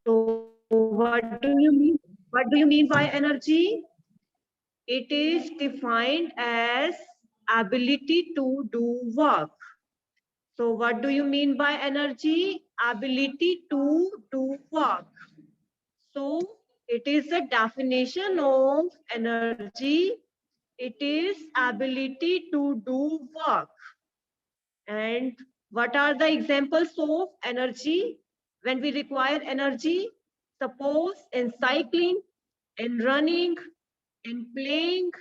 So what do you mean by energy? It is defined as ability to do work. So what do you mean by energy? Ability to do work. So it is the definition of energy. It is ability to do work. And what are the examples of energy when we require energy? Suppose in cycling, in running, in playing,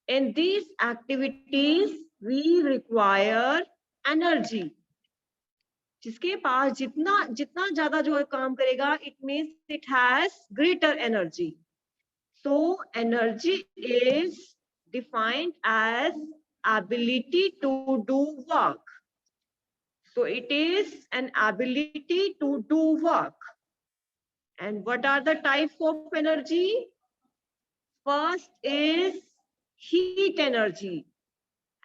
in these activities, we require energy. जिसके पास जितना जितना ज्यादा जो है काम करेगा, it means it has greater energy. So energy is defined as ability to do work. So it is an ability to do work. And what are the types of energy? First is heat energy.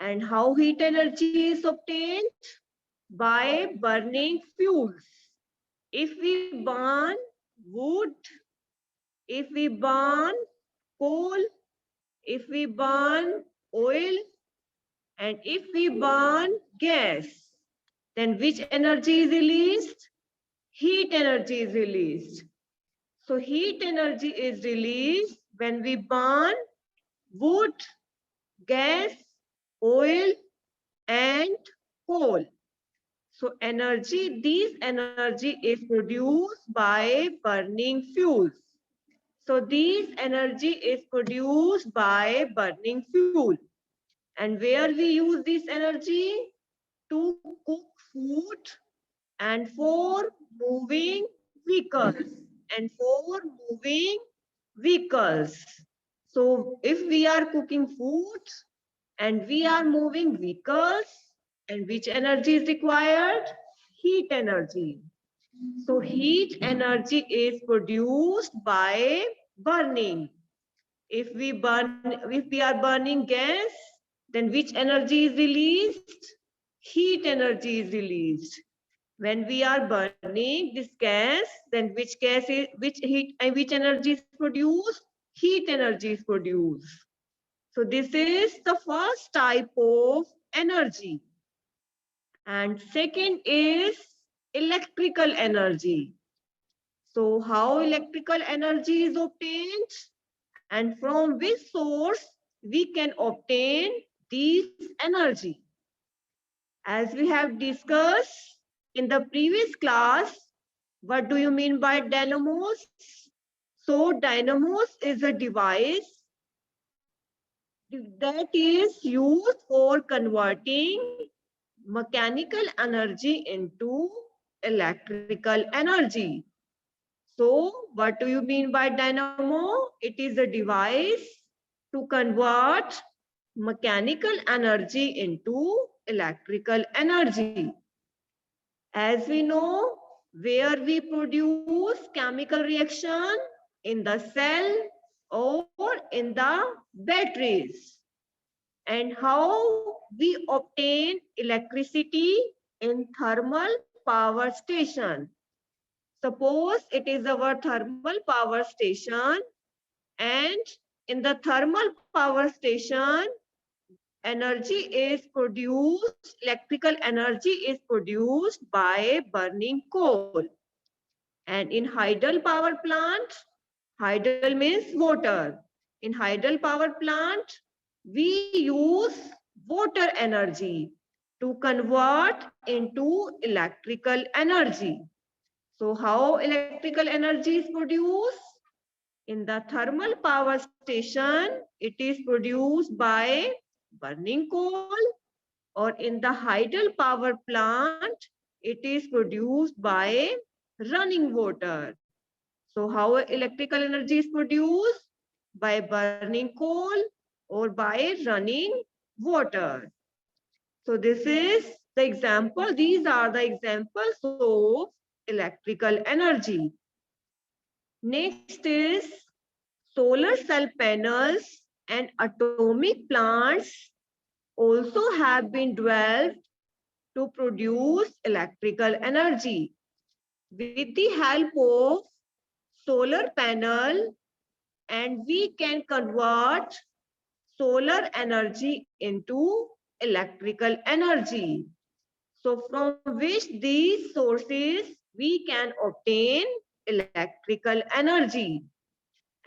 And how heat energy is obtained? By burning fuels. If we burn wood, if we burn coal, if we burn oil, and if we burn gas, then which energy is released? Heat energy is released. So heat energy is released when we burn wood, gas, oil, and coal. So energy, these energy is produced by burning fuels. So these energy is produced by burning fuel. And where we use this energy? To cook food and for moving vehicles and for moving vehicles. So if we are cooking food and we are moving vehicles, and which energy is required? Heat energy. So heat energy is produced by burning. If we are burning gas, then which energy is released? Heat energy is released. When we are burning this gas, then which energy is produced? Heat energy is produced. So this is the first type of energy. And second is electrical energy. So how electrical energy is obtained and from which source we can obtain this energy? As we have discussed in the previous class, what do you mean by dynamos? So dynamos is a device that is used for converting mechanical energy into electrical energy. So what do you mean by dynamo? It is a device to convert mechanical energy into electrical energy. As we know, where we produce chemical reaction? In the cell or in the batteries. And how we obtain electricity? In thermal power station. Suppose it is our thermal power station, and in the thermal power station, energy is produced, electrical energy is produced by burning coal. And in hydel power plant, hydel means water. In hydel power plant, we use water energy to convert into electrical energy. So how electrical energy is produced? In the thermal power station, it is produced by burning coal, or in the hydel power plant, it is produced by running water. So how electrical energy is produced? By burning coal or by running water. So this is the example. These are the examples of electrical energy. Next is solar cell panels and atomic plants also have been developed to produce electrical energy. With the help of solar panel and we can convert solar energy into electrical energy. So from which these sources we can obtain electrical energy.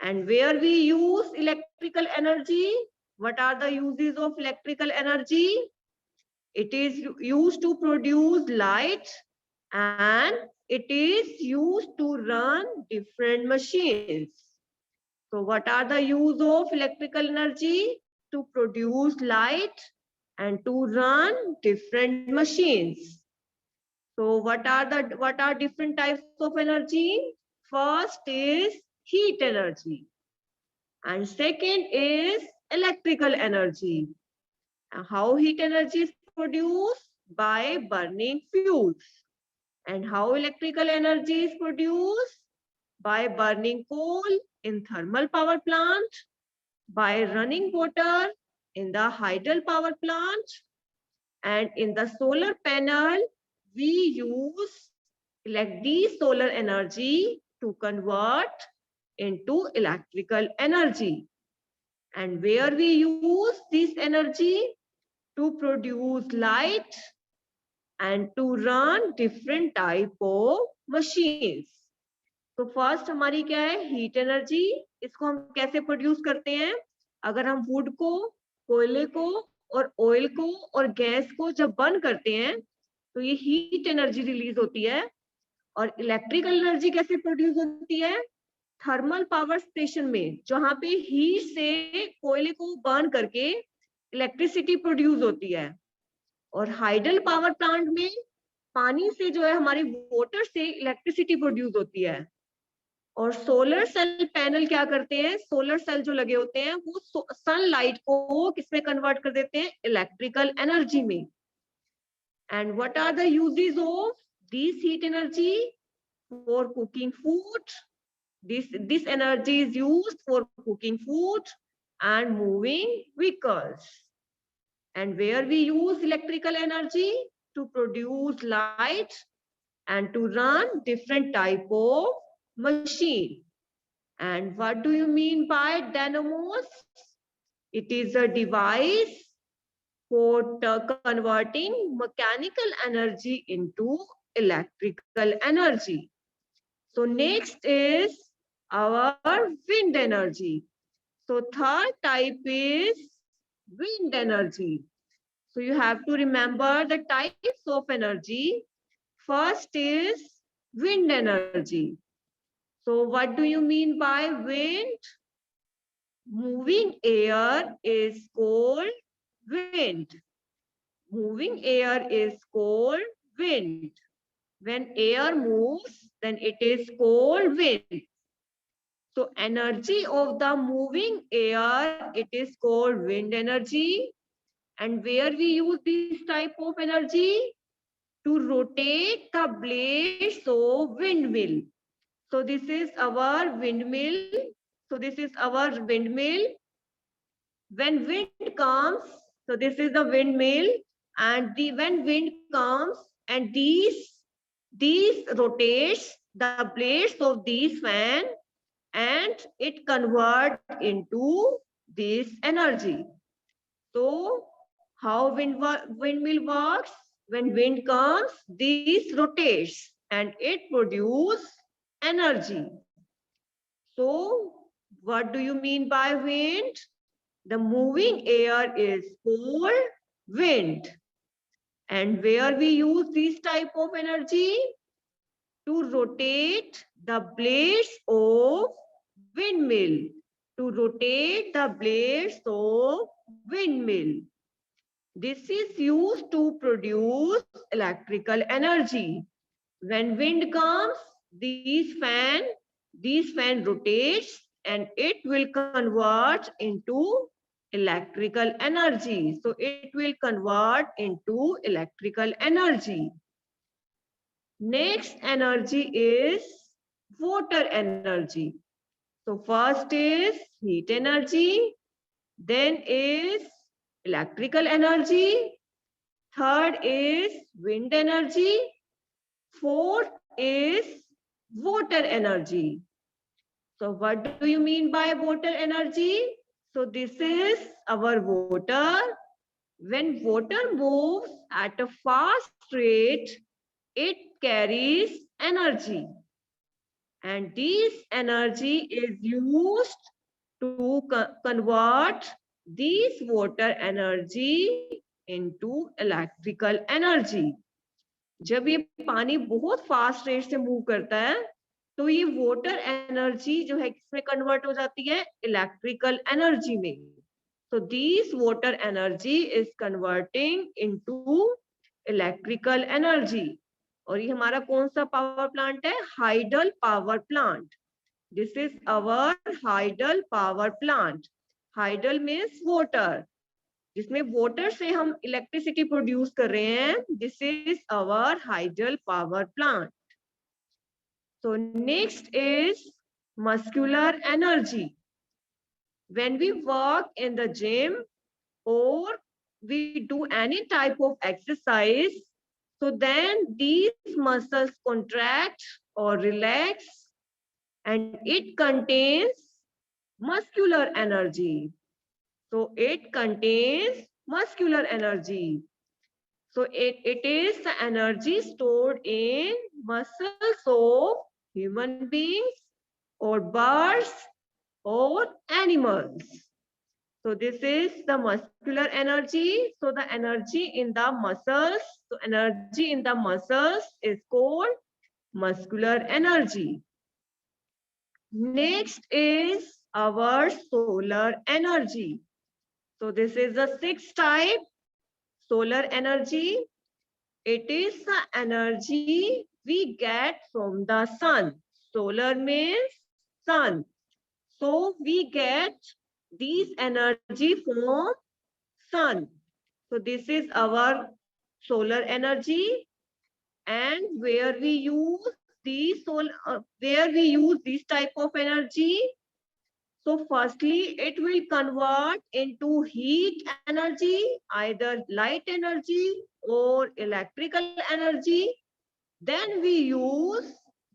And where we use electrical energy, what are the uses of electrical energy? It is used to produce light and it is used to run different machines. So what are the use of electrical energy? To produce light and to run different machines. So what are different types of energy? First is heat energy and second is electrical energy. And how heat energy is produced? By burning fuels. And how electrical energy is produced? By burning coal in thermal power plant, by running water in the hydel power plant, and in the solar panel, we use these solar energy to convert into electrical energy. And where we use this energy? To produce light and to run different type of machines. तो first हमारी क्या है? Heat energy. इसको हम कैसे produce करते हैं? अगर हम वुड को, कोयले को और ऑयल को और गैस को जब बर्न करते हैं तो ये हीट एनर्जी रिलीज होती है. और इलेक्ट्रिकल एनर्जी कैसे प्रोड्यूस होती है? थर्मल पावर स्टेशन में, जहां पे हीट से कोयले को बर्न करके इलेक्ट्रिसिटी प्रोड्यूस होती है. और हाइडल पावर प्लांट में पानी से जो है हमारे वाटर से इलेक्ट्रिसिटी प्रोड्यूस होती है. और सोलर सेल पैनल क्या करते हैं? सोलर सेल जो लगे होते हैं वो सनलाइट को किसमें कन्वर्ट कर देते हैं? इलेक्ट्रिकल एनर्जी में. And what are the uses of this heat energy? For cooking food. This energy is used for cooking food and moving vehicles. And where we use electrical energy? To produce light and to run different type of machine. And what do you mean by dynamos? It is a device for converting mechanical energy into electrical energy. So next is our wind energy. So third type is wind energy. So you have to remember the types of energy. First is wind energy. So what do you mean by wind? Moving air is called wind. Moving air is called wind. When air moves, then it is called wind. So energy of the moving air, it is called wind energy. And where we use this type of energy? To rotate the blades of windmill. So this is our windmill. When wind comes, so this is the windmill, and when wind comes and these rotates the blades of these fan and it convert into this energy. So how windmill works? When wind comes, this rotates and it produces energy. So what do you mean by wind? The moving air is called wind. And where we use this type of energy? To rotate the blades of windmill. To rotate the blades of windmill. This is used to produce electrical energy. When wind comes, these fan rotates and it will convert into electrical energy. So it will convert into electrical energy. Next energy is water energy. So first is heat energy, then is electrical energy, third is wind energy, fourth is water energy. So what do you mean by water energy? So this is our water. When water moves at a fast rate, it carries energy. And this energy is used to convert this water energy into electrical energy. जब ये पानी बहुत fast rate से move करता है तो ये water energy जो है किसमें कन्वर्ट हो जाती है, इलेक्ट्रिकल एनर्जी में. So this water energy is converting into electrical energy. और ये हमारा कौन सा पावर प्लांट है, hydel power plant. This is our hydel power plant. Hydel means water, जिसमें वाटर से हम इलेक्ट्रिसिटी प्रोड्यूस कर रहे हैं. This is our hydel power plant. So next is muscular energy. When we work in the gym or we do any type of exercise, so then these muscles contract or relax and it contains muscular energy. So it contains muscular energy. So it is the energy stored in muscles of human beings or birds or animals. So this is the muscular energy. So the energy in the muscles, so energy in the muscles is called muscular energy. Next is our solar energy. So this is the sixth type, solar energy. It is the energy we get from the sun. Solar means sun. So we get this energy from sun. So this is our solar energy. And where we use this type of energy. So firstly, it will convert into heat energy, either light energy or electrical energy. Then we use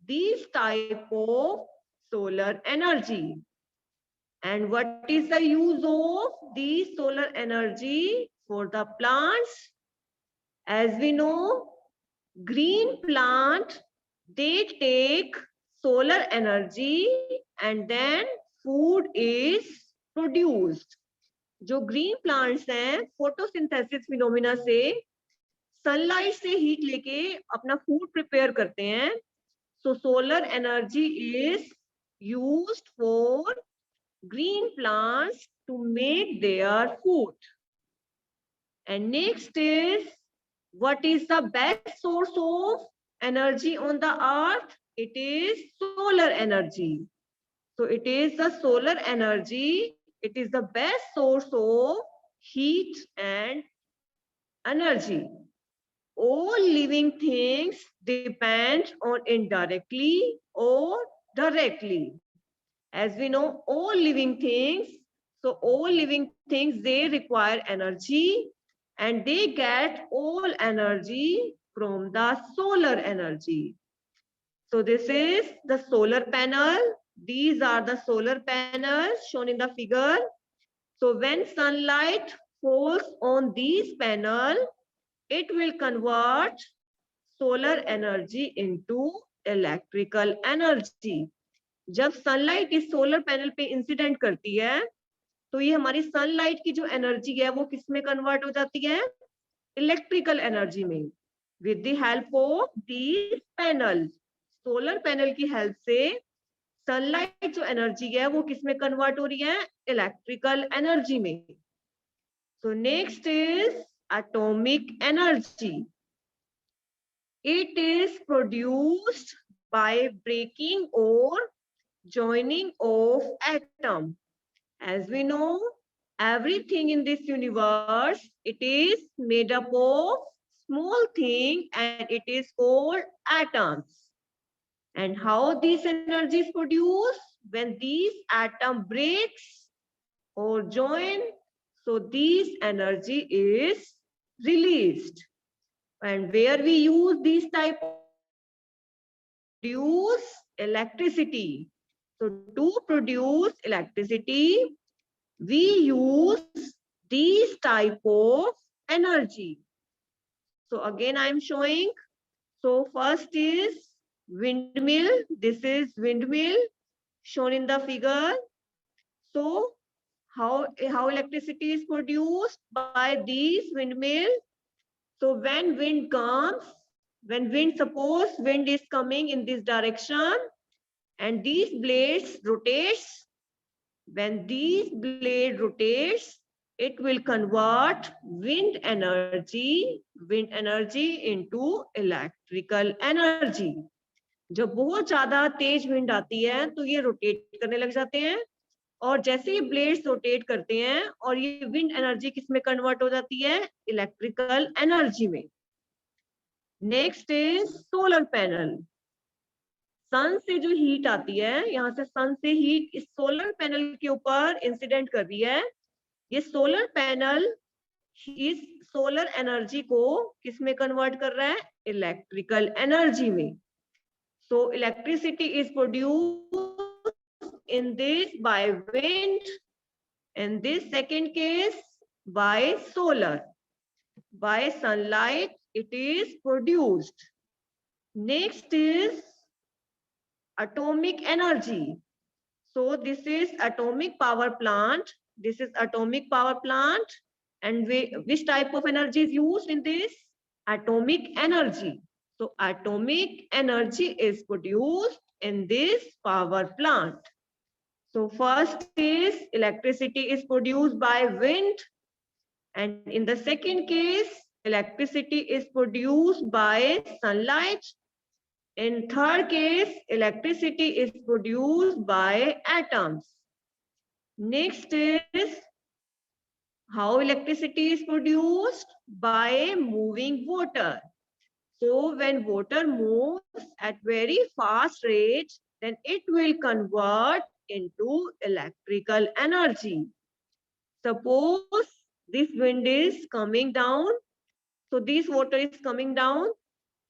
this type of solar energy. And what is the use of this solar energy for the plants? As we know, green plant, they take solar energy and then food is produced. जो green plants हैं photosynthesis phenomena से sunlight से heat लेके अपना food prepare करते हैं. So solar energy is used for green plants to make their food. And next is, what is the best source of energy on the earth? It is solar energy. So it is the solar energy. It is the best source of heat and energy. All living things depend on indirectly or directly. As we know, all living things, so all living things, they require energy and they get all energy from the solar energy. So this is the solar panel. These are the solar panels shown in the figure. So when sunlight falls on these panel, it will convert solar energy into electrical energy. जब sunlight इस solar panel पे incident करती है तो ये हमारी sunlight की जो एनर्जी है वो किस में कन्वर्ट हो जाती है, इलेक्ट्रिकल एनर्जी में, with the help of these panel. Solar panel की हेल्प से सनलाइट जो एनर्जी है वो किस में कन्वर्ट हो रही है, इलेक्ट्रिकल एनर्जी में. So next is atomic energy. It is produced by breaking or joining of atom. As we know, everything in this universe, it is made up of small thing and it is called atoms. And how this energy is produced? When these atom breaks or join, so this energy is released. And where we use this type of produce electricity. So to produce electricity, we use these type of energy. So again, I am showing. So first is windmill. This is windmill shown in the figure. So how electricity is produced by these windmill? So when wind comes, suppose wind is coming in this direction and these blades rotates, when these blade rotates, it will convert wind energy into electrical energy. जब बहुत ज्यादा तेज wind आती है तो ये rotate करने लग जाते हैं, और जैसे ही ब्लेड्स रोटेट करते हैं और ये विंड एनर्जी किस में कन्वर्ट हो जाती है? इलेक्ट्रिकल एनर्जी में. Next is solar panel. Sun से जो हीट आती है, यहाँ से सन से हीट इस सोलर पैनल के ऊपर इंसिडेंट कर रही है. ये सोलर पैनल इस सोलर एनर्जी को किस में कन्वर्ट कर रहा है? इलेक्ट्रिकल एनर्जी में. So electricity is produced in this by wind, in this second case by solar. By sunlight it is produced. Next is atomic energy. So this is atomic power plant. This is atomic power plant. And which type of energy is used in this? Atomic energy. So atomic energy is produced in this power plant. So first is electricity is produced by wind, and in the second case electricity is produced by sunlight. In third case electricity is produced by atoms. Next is how electricity is produced? By moving water. So when water moves at very fast rate, then it will convert into electrical energy. Suppose this wind is coming down, so this water is coming down.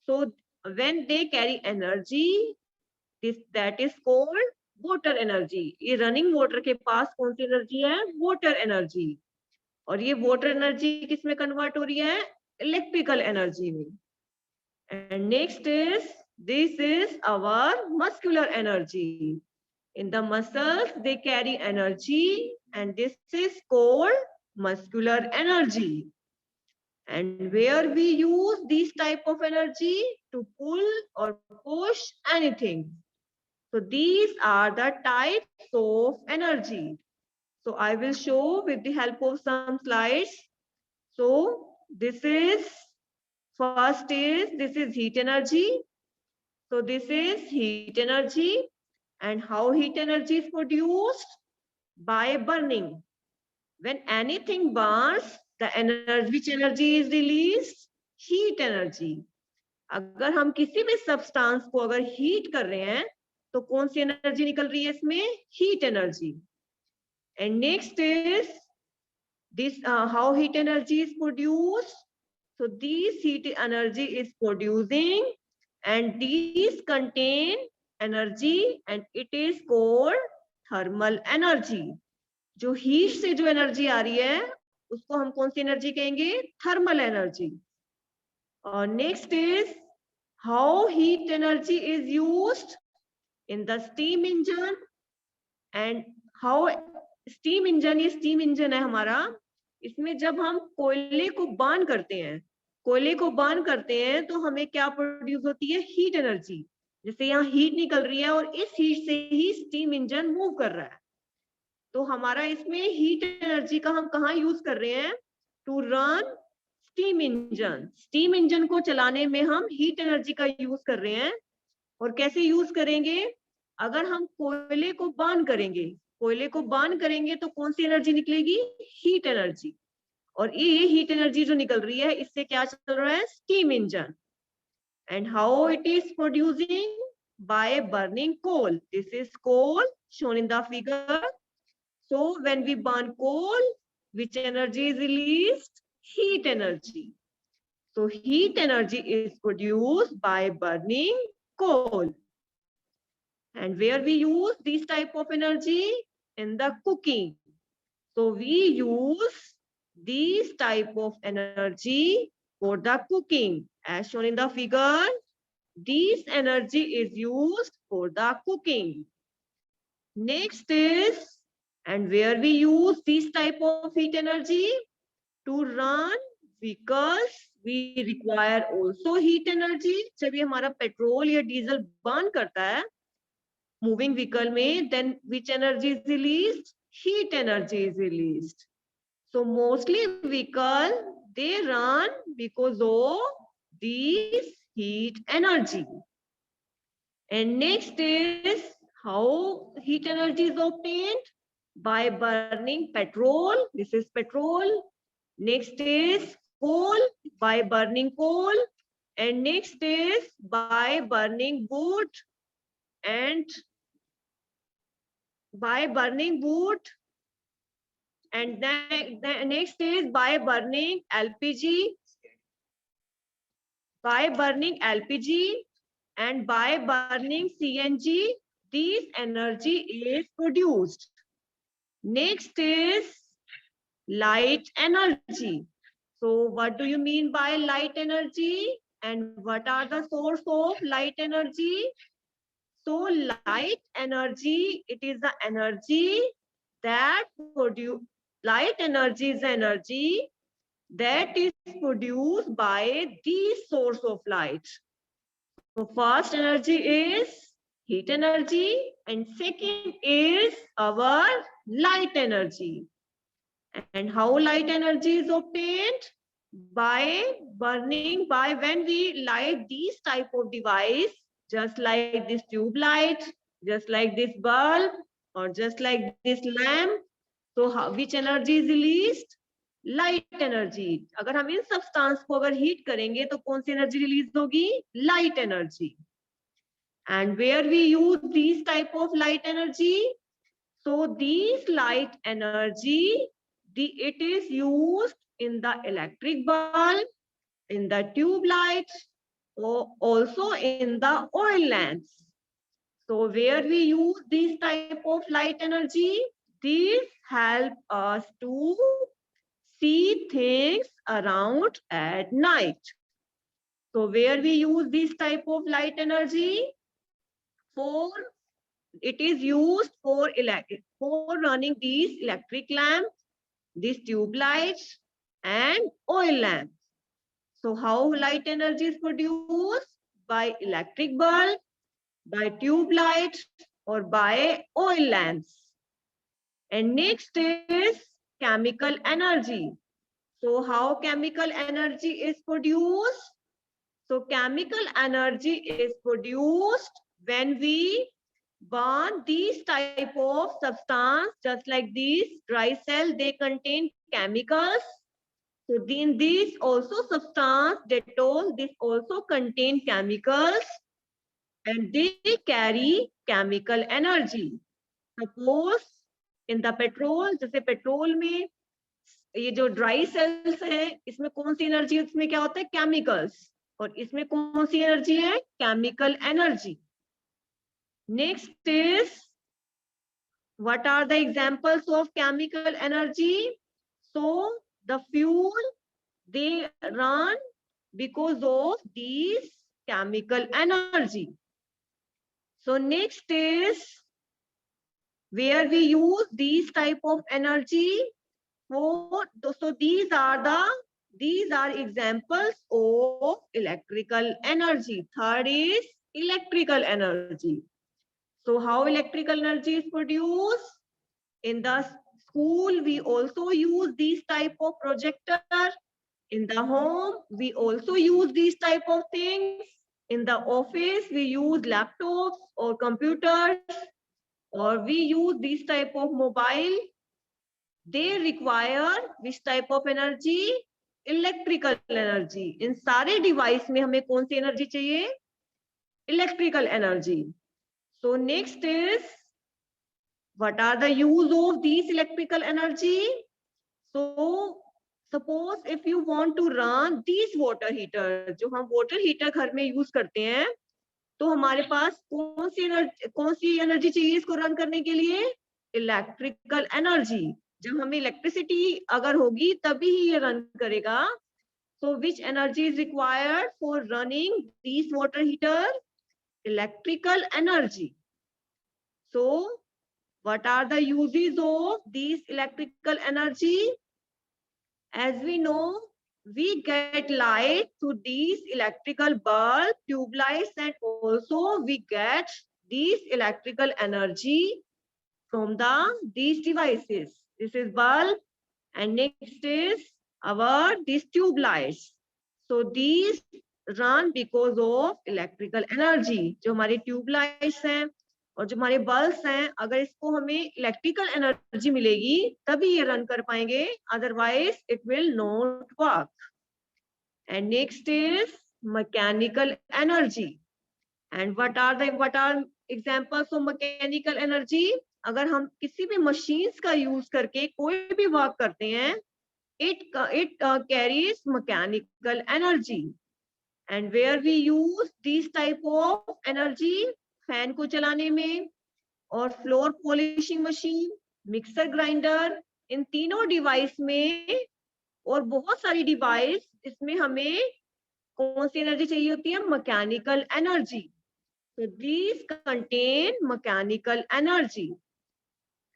So when they carry energy, that is called water energy. ये running water के पास कौन सी energy है? Water energy. और ये water energy किस में convert हो रही है? Electrical energy में. And next is, this is our muscular energy. In the muscles, they carry energy, and this is called muscular energy. And where we use these type of energy? To pull or push anything. So these are the types of energy. So I will show with the help of some slides. So this is, first is, this is heat energy. So this is heat energy. And how heat energy is produced? By burning. When anything burns, the energy, which energy is released? Heat energy. अगर हम किसी भी substance को अगर heat कर रहे हैं तो कौन सी एनर्जी निकल रही है इसमें? Heat energy. And next is this, how heat energy is produced. So this heat energy is producing, and these contain energy, and it is called thermal energy. जो हीट से जो एनर्जी आ रही है उसको हम कौन सी एनर्जी कहेंगे? Thermal energy. और next is how heat energy is used in the steam engine. And how steam engine, ये स्टीम इंजन है हमारा. इसमें जब हम कोयले को बर्न करते हैं तो हमें क्या प्रोड्यूस होती है? Heat energy. जैसे यहाँ हीट निकल रही है और इस हीट से ही स्टीम इंजन मूव कर रहा है. तो हमारा इसमें हीट एनर्जी का हम कहाँ यूज कर रहे हैं? To run steam engine. Steam engine को चलाने में हम हीट एनर्जी का यूज कर रहे हैं. और कैसे यूज करेंगे? अगर हम कोयले को बर्न करेंगे तो कौन सी एनर्जी निकलेगी? Heat energy. और ये हीट एनर्जी जो निकल रही है इससे क्या चल रहा है? Steam engine. And how it is producing? By burning coal. This is coal shown in the figure. So when we burn coal, which energy is released? Heat energy. So heat energy is produced by burning coal. And where we use this type of energy? In the cooking. So we use these type of energy for the cooking. As shown in the figure, this energy is used for the cooking. Next is, and where we use this type of heat energy? To run vehicles, we require also heat energy. जब ये हमारा petrol या diesel burn करता है moving vehicle में, then which energy is released? Heat energy is released. So mostly vehicle, they run because of this heat energy. And next is how heat energy is obtained? By burning petrol. This is petrol. Next is coal, by burning coal. And next is by burning wood. And by burning wood. And then next is by burning LPG. By burning LPG and by burning CNG, this energy is produced. Next is light energy. So what do you mean by light energy? And what are the source of light energy? So light energy, it is the energy that produce, light energy is energy that is produced by the source of light. So first energy is heat energy and second is our light energy. And how light energy is obtained? By burning, by when we light these type of device, just like this tube light, just like this bulb, or just like this lamp. So how, which energy is released? Light energy. अगर हम इन substance को अगर heat करेंगे तो कौन सी energy release होगी? Light energy. And where we use this type of light energy? So this light energy, it is used in the electric bulb, in the tube light, or also in the oil lamps. So where we use this type of light energy, these help us to see things around at night. So where we use this type of light energy? For, it is used for running these electric lamps, these tube lights and oil lamps. So how light energy is produced? By electric bulb, by tube light, or by oil lamps. And next is chemical energy. So how chemical energy is produced? So chemical energy is produced when we burn these type of substance, just like these dry cell, they contain chemicals. So in these also substance, Dettol, this also contain chemicals and they carry chemical energy. Suppose in the petrol, जैसे petrol में ये जो dry sales है, इसमें कौन सी energy, इसमें क्या होता है? केमिकल्स. और इसमें कौन सी एनर्जी है? Chemical energy. Next is, what are the examples of chemical energy? So the fuel, they run because of these chemical energy. So next is where we use these type of energy for. So these are examples of electrical energy. Third is electrical energy. So how electrical energy is produced? In the school, we also use these type of projector. In the home, we also use these type of things. In the office, we use laptops or computers, or we use this type of mobile. They require which type of energy? Electrical energy. इन सारे device में हमें कौन सी energy चाहिए? Electrical energy. So next is, what are the use of these electrical energy? So suppose if you want to run these water heater, जो हम water heater घर में use करते हैं, तो हमारे पास कौन सी एनर्जी चाहिए इसको रन करने के लिए? Electrical energy. जब हमें इलेक्ट्रिसिटी अगर होगी तभी ही ये रन करेगा। So which energy is required for running these water heater? Electrical energy. So what are the uses of these electrical energy? As we know, we get light through these electrical bulb, tube lights, and also we get these electrical energy from these devices. This is bulb, and next is these tube lights. So these run because of electrical energy. जो हमारे tube lights हैं और जो हमारे bulbs हैं, अगर इसको हमें इलेक्ट्रिकल एनर्जी मिलेगी तभी ये रन कर पाएंगे, otherwise it will not work. And next is mechanical energy. And what are examples of mechanical energy? अगर हम किसी भी मशीन्स का यूज करके कोई भी वर्क करते हैं, it carries mechanical energy. And where we use these type of energy? Fan को चलाने में, और floor polishing machine, mixer grinder, इन तीनों डिवाइस में, और बहुत सारी डिवाइस, इसमें हमें कौन सी एनर्जी चाहिए होती है? Mechanical energy. So these contain mechanical energy.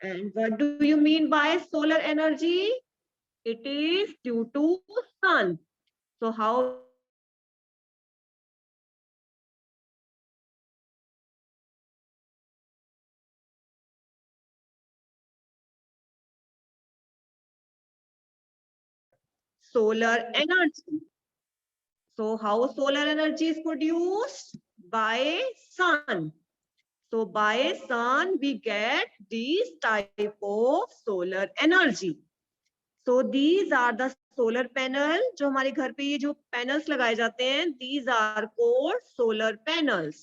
And what do you mean by solar energy? It is due to sun. So how solar energy? So how solar energy is produced? By sun. So by sun we get these type of solar energy. So these are the solar panel. जो हमारे घर पे ये जो panels लगाए जाते हैं, these are called solar panels.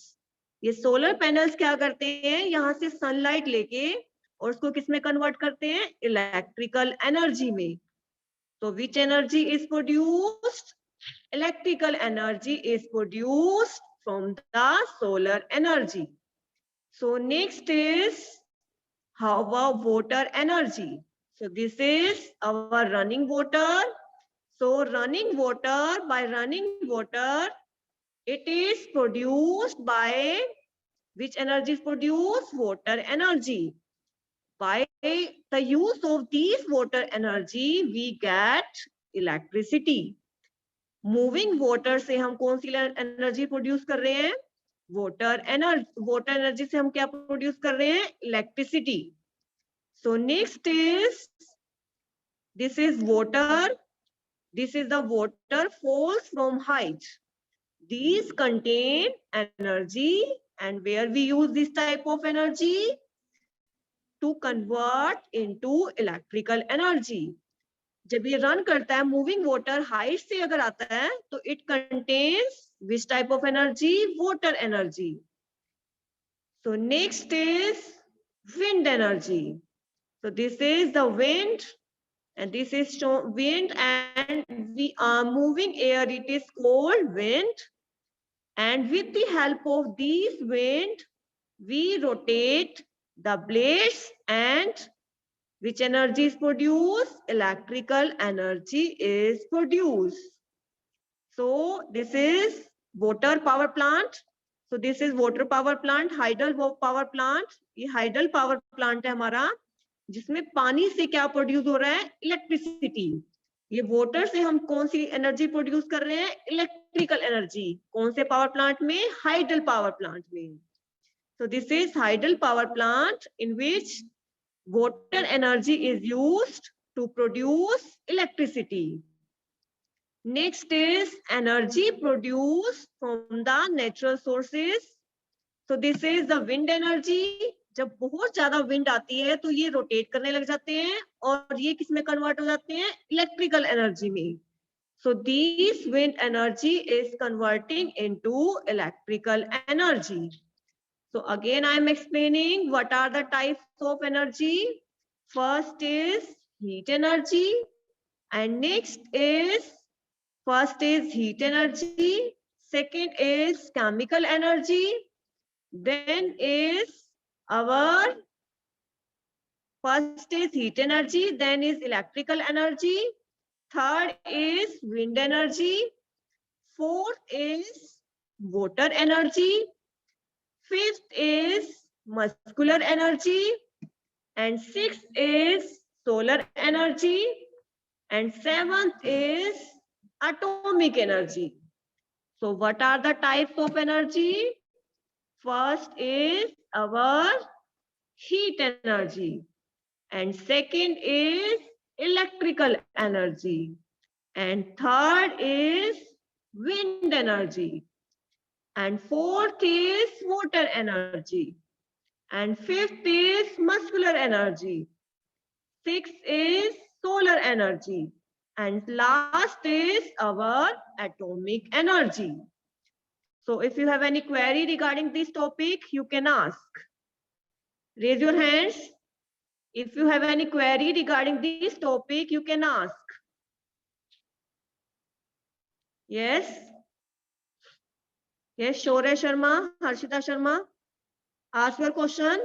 ये solar panels क्या करते हैं? यहाँ से sunlight लेके और उसको किस में convert करते हैं? Electrical energy में. So which energy is produced? Electrical energy is produced from the solar energy. So next is how about water energy? So this is our running water. So running water, by running water, it is produced by which energy is produced? Water energy. By the use of these water energy, we get electricity. Moving water से हम कौन सी energy produce कर रहे हैं? Water energy से हम क्या प्रोड्यूस कर रहे हैं? Electricity. So next is this is water. This is the water falls from height. These contain energy, and where we use this type of energy? To convert into electrical energy. जब ये run करता है, moving water height से अगर आता है, तो it contains which type of energy? Water energy. So next is wind energy. So this is the wind, and this is wind, and we are moving air, it is called wind. And with the help of these wind, we rotate the blades, and which energy is produced? Electrical energy is produced. So this is water power plant. So this is water power plant, hydel power plant. ये hydel power plant है हमारा, जिसमें पानी से क्या produce हो रहा है? इलेक्ट्रिसिटी. ये वाटर से हम कौन सी एनर्जी प्रोड्यूस कर रहे हैं? Electrical energy. कौन से पावर प्लांट में? हाइडल पावर प्लांट में. So this is hydel power plant in which water energy is used to produce electricity. Next is energy produced from the natural sources. So this is the wind energy. जब बहुत ज्यादा wind आती है तो ये rotate करने लग जाते हैं और ये किस में कन्वर्ट हो जाते हैं? इलेक्ट्रिकल एनर्जी में. So this wind energy is converting into electrical energy. So again I am explaining what are the types of energy. First is heat energy, and next is heat energy. Second is chemical energy, Then is our first is heat energy, then is electrical energy, third is wind energy, fourth is water energy, fifth is muscular energy, and sixth is solar energy, and seventh is atomic energy. So what are the types of energy? First is our heat energy, and second is electrical energy, and third is wind energy, and fourth is water energy, and fifth is muscular energy, sixth is solar energy, and last is our atomic energy. So if you have any query regarding this topic, you can ask. Raise your hands. If you have any query regarding this topic, you can ask. Yes? Yes, Shorya Sharma, Harshita Sharma, ask your question.